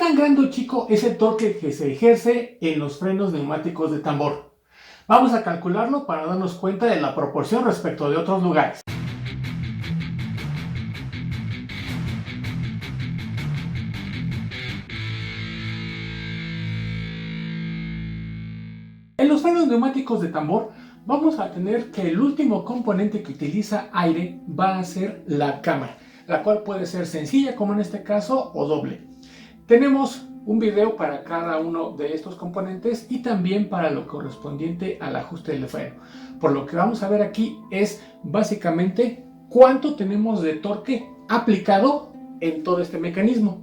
tan grande o chico es el torque que se ejerce en los frenos neumáticos de tambor? Vamos a calcularlo para darnos cuenta de la proporción respecto de otros lugares. En los frenos neumáticos de tambor vamos a tener que el último componente que utiliza aire va a ser la cámara, la cual puede ser sencilla como en este caso o doble. Tenemos un video para cada uno de estos componentes y también para lo correspondiente al ajuste del freno. Por lo que vamos a ver aquí es básicamente cuánto tenemos de torque aplicado en todo este mecanismo.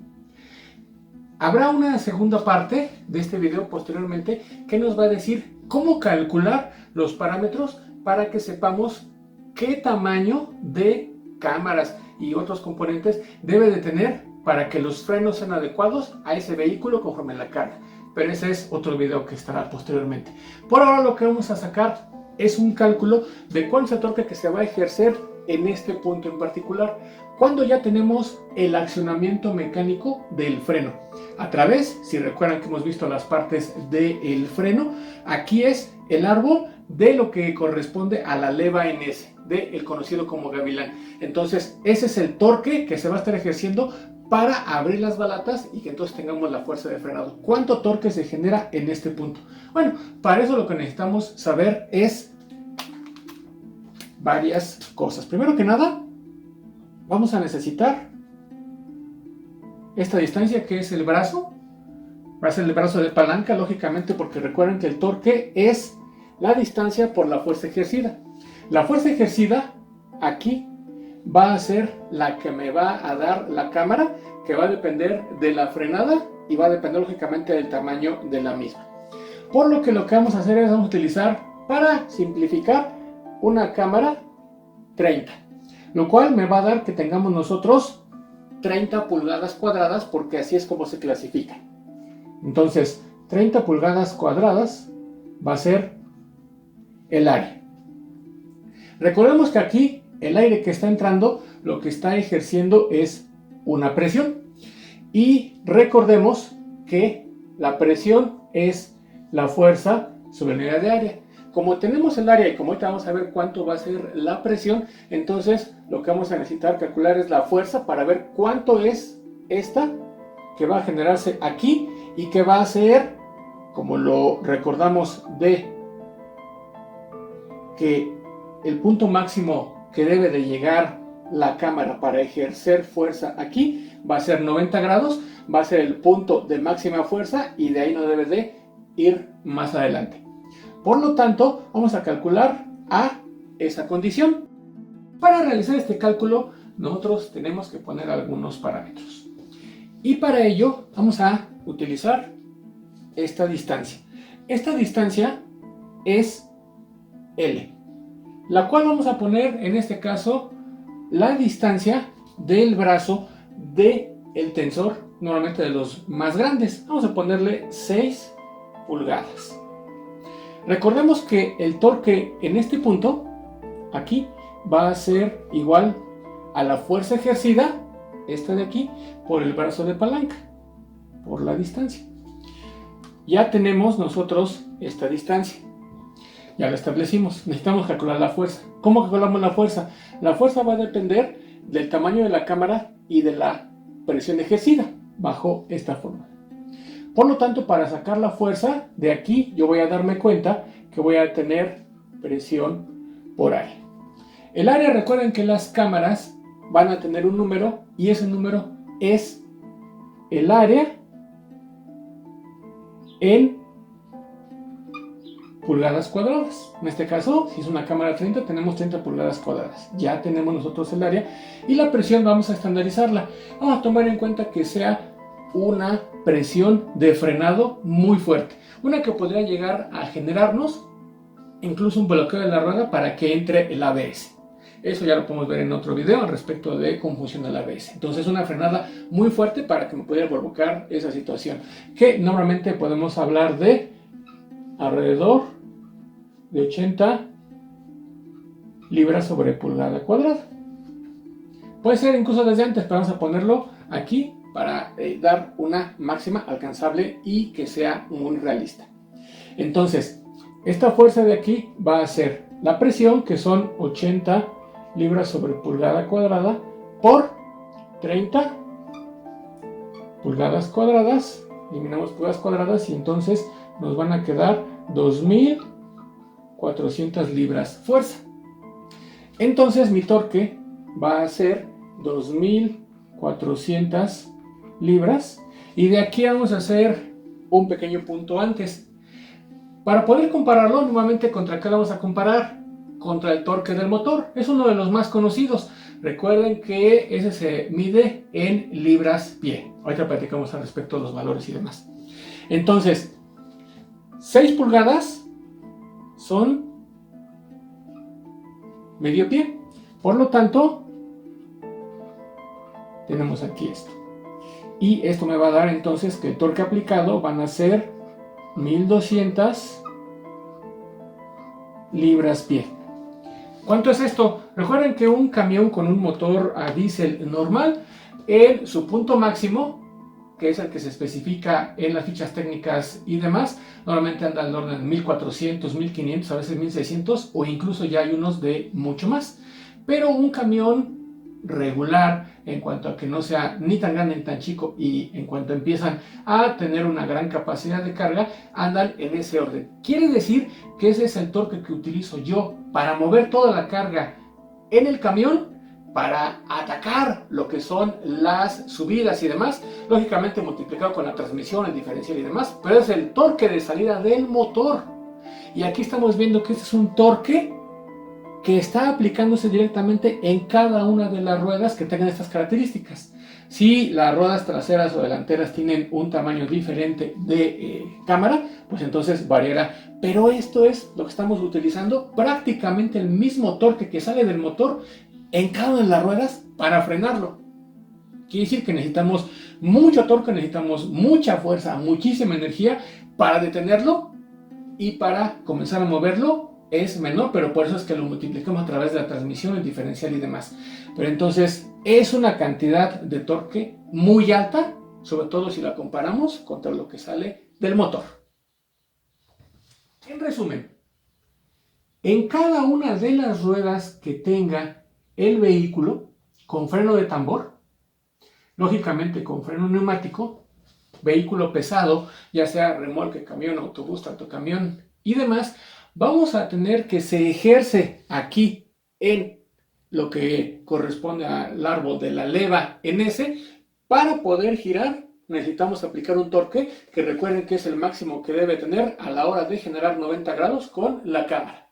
Habrá una segunda parte de este video posteriormente que nos va a decir cómo calcular los parámetros para que sepamos qué tamaño de cámaras y otros componentes debe de tener para que los frenos sean adecuados a ese vehículo conforme la carga. Pero ese es otro video que estará posteriormente. Por ahora lo que vamos a sacar es un cálculo de cuál es el torque que se va a ejercer en este punto en particular, cuando ya tenemos el accionamiento mecánico del freno. A través, si recuerdan que hemos visto las partes del freno, aquí es el árbol de lo que corresponde a la leva NS, del conocido como gavilán. Entonces, ese es el torque que se va a estar ejerciendo para abrir las balatas y que entonces tengamos la fuerza de frenado. ¿Cuánto torque se genera en este punto? Bueno, para eso lo que necesitamos saber es varias cosas. Primero que nada, vamos a necesitar esta distancia que es el brazo. Va a ser el brazo de palanca, lógicamente, porque recuerden que el torque es la distancia por la fuerza ejercida. La fuerza ejercida aquí va a ser la que me va a dar la cámara, que va a depender de la frenada y va a depender lógicamente del tamaño de la misma. Por lo que vamos a hacer es vamos a utilizar, para simplificar, una cámara 30, lo cual me va a dar que tengamos nosotros 30 pulgadas cuadradas, porque así es como se clasifica. Entonces 30 pulgadas cuadradas va a ser el área. Recordemos que aquí el aire que está entrando lo que está ejerciendo es una presión, y recordemos que la presión es la fuerza sobre la unidad de área. Como tenemos el área y como ahorita vamos a ver cuánto va a ser la presión, entonces lo que vamos a necesitar calcular es la fuerza para ver cuánto es esta que va a generarse aquí y que va a ser, como lo recordamos, de que el punto máximo que debe de llegar la cámara para ejercer fuerza aquí va a ser 90 grados, va a ser el punto de máxima fuerza y de ahí no debe de ir más adelante. Por lo tanto, vamos a calcular a esa condición. Para realizar este cálculo, nosotros tenemos que poner algunos parámetros. Y para ello, vamos a utilizar esta distancia. Esta distancia es L, la cual vamos a poner en este caso la distancia del brazo del tensor, normalmente de los más grandes. Vamos a ponerle 6 pulgadas. Recordemos que el torque en este punto, aquí, va a ser igual a la fuerza ejercida, esta de aquí, por el brazo de palanca, por la distancia. Ya tenemos nosotros esta distancia. Ya lo establecimos. Necesitamos calcular la fuerza. ¿Cómo calculamos la fuerza? La fuerza va a depender del tamaño de la cámara y de la presión ejercida, bajo esta forma. Por lo tanto, para sacar la fuerza de aquí, yo voy a darme cuenta que voy a tener presión por área. El área, recuerden que las cámaras van a tener un número, y ese número es el área en pulgadas cuadradas. En este caso, si es una cámara 30, tenemos 30 pulgadas cuadradas. Ya tenemos nosotros el área, y la presión vamos a estandarizarla. Vamos a tomar en cuenta que sea una presión de frenado muy fuerte, una que podría llegar a generarnos incluso un bloqueo de la rueda para que entre el ABS. Eso ya lo podemos ver en otro video al respecto de cómo funciona el ABS. Entonces, una frenada muy fuerte para que me pudiera provocar esa situación, que normalmente podemos hablar de alrededor de 80 libras sobre pulgada cuadrada. Puede ser incluso desde antes, pero vamos a ponerlo aquí para dar una máxima alcanzable y que sea muy realista. Entonces, esta fuerza de aquí va a ser la presión, que son 80 libras sobre pulgada cuadrada, por 30 pulgadas cuadradas. Eliminamos pulgadas cuadradas y entonces nos van a quedar 2.400 libras fuerza. Entonces mi torque va a ser 2.400 libras. Y de aquí vamos a hacer un pequeño punto antes. Para poder compararlo, nuevamente, ¿contra qué lo vamos a comparar? Contra el torque del motor. Es uno de los más conocidos. Recuerden que ese se mide en libras-pie. Ahorita platicamos al respecto de los valores y demás. Entonces, 6 pulgadas son medio pie. Por lo tanto, tenemos aquí esto. Y esto me va a dar entonces que el torque aplicado van a ser 1.200 libras-pie. ¿Cuánto es esto? Recuerden que un camión con un motor a diésel normal, en su punto máximo, que es el que se especifica en las fichas técnicas y demás, normalmente anda al orden de 1.400, 1.500, a veces 1.600, o incluso ya hay unos de mucho más. Pero un camión regular, en cuanto a que no sea ni tan grande ni tan chico, y en cuanto empiezan a tener una gran capacidad de carga, andan en ese orden. Quiere decir que ese es el torque que utilizo yo para mover toda la carga en el camión, para atacar lo que son las subidas y demás, lógicamente multiplicado con la transmisión, el diferencial y demás, pero es el torque de salida del motor. Y aquí estamos viendo que este es un torque que está aplicándose directamente en cada una de las ruedas que tengan estas características. Si las ruedas traseras o delanteras tienen un tamaño diferente de cámara, pues entonces variará. Pero esto es lo que estamos utilizando, prácticamente el mismo torque que sale del motor en cada una de las ruedas para frenarlo. Quiere decir que necesitamos mucho torque, necesitamos mucha fuerza, muchísima energía para detenerlo, y para comenzar a moverlo es menor, pero por eso es que lo multiplicamos a través de la transmisión, el diferencial y demás. Pero entonces es una cantidad de torque muy alta, sobre todo si la comparamos contra lo que sale del motor. En resumen, en cada una de las ruedas que tenga el vehículo con freno de tambor, lógicamente con freno neumático, vehículo pesado, ya sea remolque, camión, autobús, tractocamión y demás, vamos a tener que se ejerce aquí en lo que corresponde al árbol de la leva en S. Para poder girar necesitamos aplicar un torque que recuerden que es el máximo que debe tener a la hora de generar 90 grados con la cámara.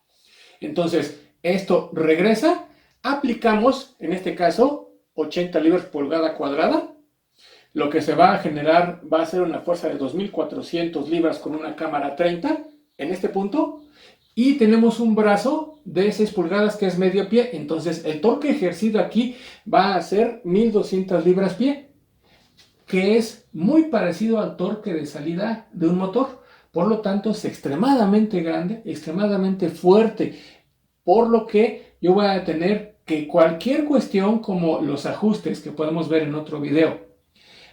Entonces esto regresa, aplicamos en este caso 80 libras pulgada cuadrada. Lo que se va a generar va a ser una fuerza de 2.400 libras con una cámara 30 en este punto. Y tenemos un brazo de 6 pulgadas que es medio pie. Entonces el torque ejercido aquí va a ser 1.200 libras pie, que es muy parecido al torque de salida de un motor. Por lo tanto es extremadamente grande, extremadamente fuerte. Por lo que yo voy a tener que cualquier cuestión como los ajustes que podemos ver en otro video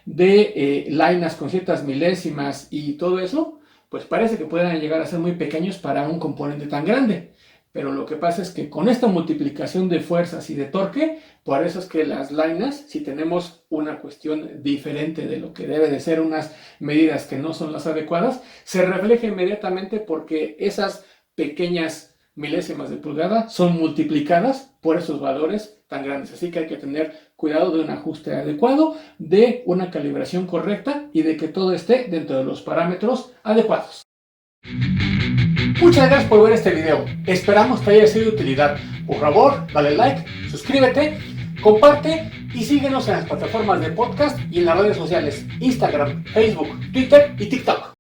de lainas con ciertas milésimas y todo eso, pues parece que puedan llegar a ser muy pequeños para un componente tan grande. Pero lo que pasa es que con esta multiplicación de fuerzas y de torque, por eso es que las lainas, si tenemos una cuestión diferente de lo que debe de ser, unas medidas que no son las adecuadas, se refleja inmediatamente porque esas pequeñas milésimas de pulgada son multiplicadas por esos valores tan grandes. Así que hay que tener cuidado de un ajuste adecuado, de una calibración correcta y de que todo esté dentro de los parámetros adecuados. Muchas gracias por ver este video. Esperamos te haya sido de utilidad. Por favor, dale like, suscríbete, comparte y síguenos en las plataformas de podcast y en las redes sociales Instagram, Facebook, Twitter y TikTok.